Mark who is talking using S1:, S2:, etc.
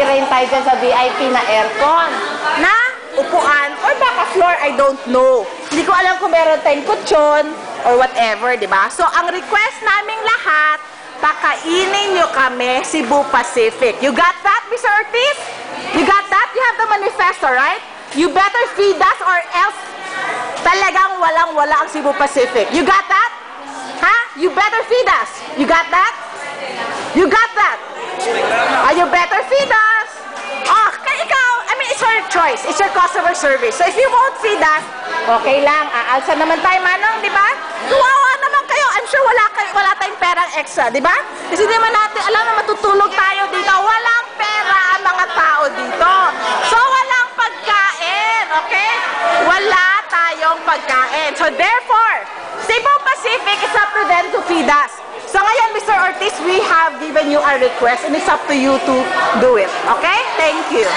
S1: rin tayo dyan sa VIP na aircon. Na upuan or baka floor, I don't know. Hindi ko alam kung meron tayong kutsyon or whatever, di ba? So, ang request naming lahat, pakainin nyo kami Cebu Pacific. You got that, Mr. Ortiz? You got that? You have the manifesto, right? You better feed us or else talagang walang-wala ang Cebu Pacific. You got that? Ha? You better feed us. You got that? You got that? You better feed us. Oh, ikaw, I mean, it's your choice. It's your customer service. So if you won't feed us, okay lang. Aalsa naman tayo, Manong, di ba? Tuwawa naman kayo. I'm sure wala tayong perang extra, di ba? Kasi di man natin alam na matutulog tayo dito. Walang pera ang mga tao dito. So walang pagkain, okay? Wala tayong pagkain. So therefore, Cebu Pacific, it's up to them to feed us. So ngayon, Mr. Ortiz, we have given you a request and it's up to you to do it. Okay? Thank you.